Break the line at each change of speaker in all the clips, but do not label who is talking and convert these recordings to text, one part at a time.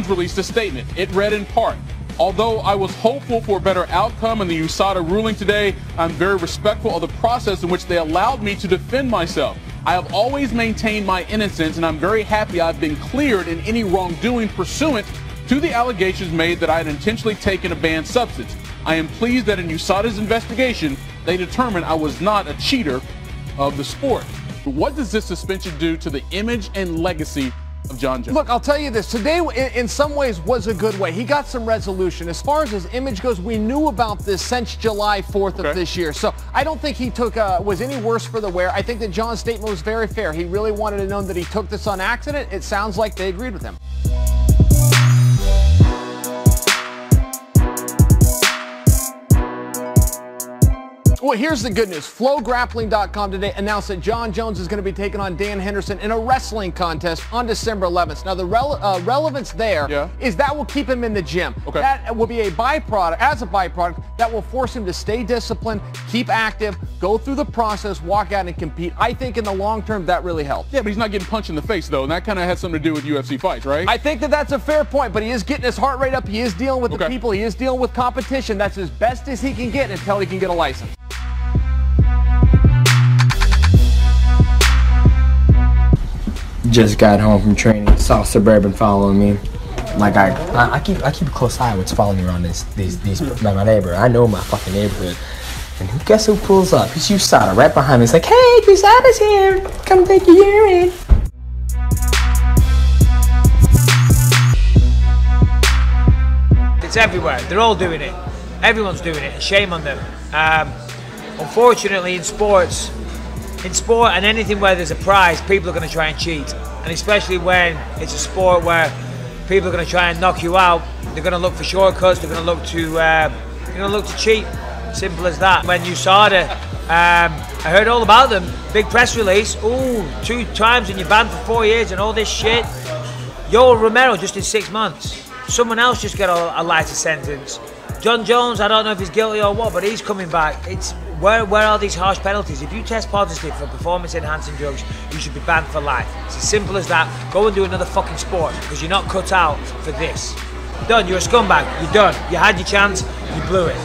Jones released a statement. It read in part, "Although I was hopeful for a better outcome in the USADA ruling today, I'm very respectful of the process in which they allowed me to defend myself. I have always maintained my innocence, and I'm very happy I've been cleared in any wrongdoing pursuant to the allegations made that I had intentionally taken a banned substance. I am pleased that in USADA's investigation, they determined I was not a cheater of the sport." What does this suspension do to the image and legacy of Jon Jones?
Look, I'll tell you this. Today, in some ways, was a good way. He got some resolution. As far as his image goes, we knew about this since July 4th of this year. So I don't think he was any worse for the wear. I think that Jon's statement was very fair. He really wanted to know that he took this on accident. It sounds like they agreed with him. Well, here's the good news. FlowGrappling.com today announced that Jon Jones is going to be taking on Dan Henderson in a wrestling contest on December 11th. Now, the relevance there is that will keep him in the gym. That will be a byproduct, that will force him to stay disciplined, keep active, go through the process, walk out and compete. I think in the long term, that really helps.
Yeah, but he's not getting punched in the face, though, and that kind of has something to do with UFC fights, right?
I think that that's a fair point, but he is getting his heart rate up. He is dealing with the people. He is dealing with competition. That's as best as he can get until he can get a license.
Just got home from training, saw Suburban following me. Like I keep a close eye on what's following me around my neighbor. I know my fucking neighborhood. And guess who pulls up? It's USADA right behind me. It's like, hey, USADA's here. Come take your urine.
It's everywhere. They're all doing it. Everyone's doing it. Shame on them. Unfortunately, in sport and anything where there's a prize, people are going to try and cheat. And especially when it's a sport where people are going to try and knock you out, they're going to look for shortcuts. They're going to look to cheat. Simple as that. When USADA, I heard all about them. Big press release. Ooh, 2 times and you're banned for 4 years and all this shit. Yoel Romero just in 6 months. Someone else just got a lighter sentence. Jon Jones, I don't know if he's guilty or what, but he's coming back. Where are these harsh penalties? If you test positive for performance-enhancing drugs, you should be banned for life. It's as simple as that. Go and do another fucking sport, because you're not cut out for this. Done. You're a scumbag. You're done. You had your chance. You blew it.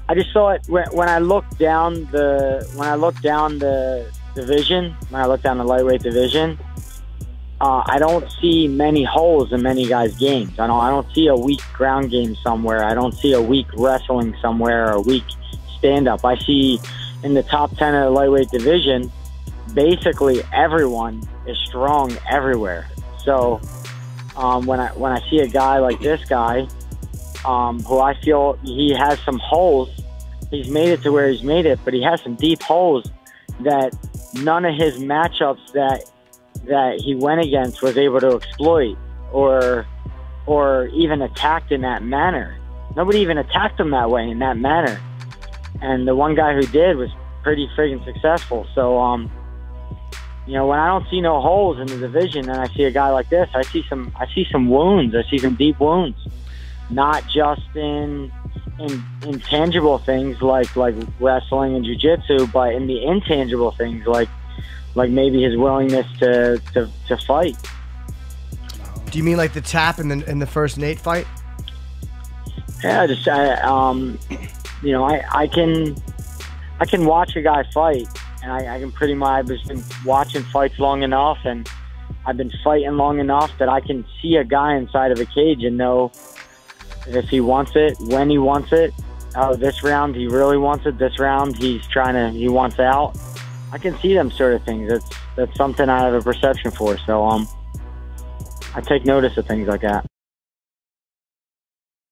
I just saw it when I looked down the division, when I looked down the lightweight division. I don't see many holes in many guys' games. I don't see a weak ground game somewhere. I don't see a weak wrestling somewhere or a weak stand-up. I see in the top 10 of the lightweight division, basically everyone is strong everywhere. So when I see a guy like this guy, who I feel he has some holes. He's made it to where he's made it, but he has some deep holes that none of his matchups that he went against was able to exploit or even attacked in that manner. Nobody even attacked him that way in that manner. And the one guy who did was pretty friggin' successful. So, you know, when I don't see no holes in the division and I see a guy like this, I see some wounds. I see some deep wounds. Not just in tangible things like wrestling and jiu-jitsu, but in the intangible things like maybe his willingness to fight.
Do you mean like the tap in the first Nate fight?
Yeah, you know, I can watch a guy fight, and I can pretty much. I've just been watching fights long enough, and I've been fighting long enough that I can see a guy inside of a cage and know if he wants it, when he wants it. Oh, this round he really wants it. This round he wants out. I can see them sort of things. That's something I have a perception for. So I take notice of things like that.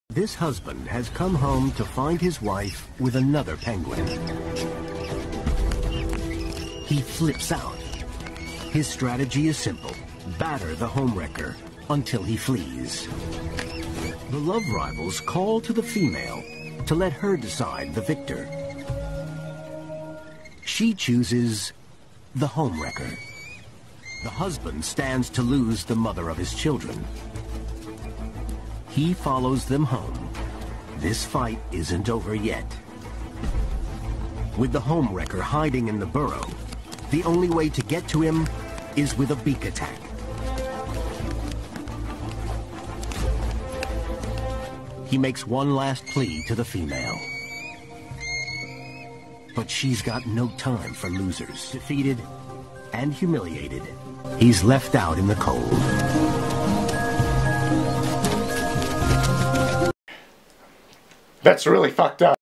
This husband has come home to find his wife with another penguin. He flips out. His strategy is simple: batter the homewrecker until he flees. The love rivals call to the female to let her decide the victor. She chooses the homewrecker. The husband stands to lose the mother of his children. He follows them home. This fight isn't over yet. With the homewrecker hiding in the burrow, the only way to get to him is with a beak attack. He makes one last plea to the female. But she's got no time for losers. Defeated and humiliated, he's left out in the cold.
That's really fucked up.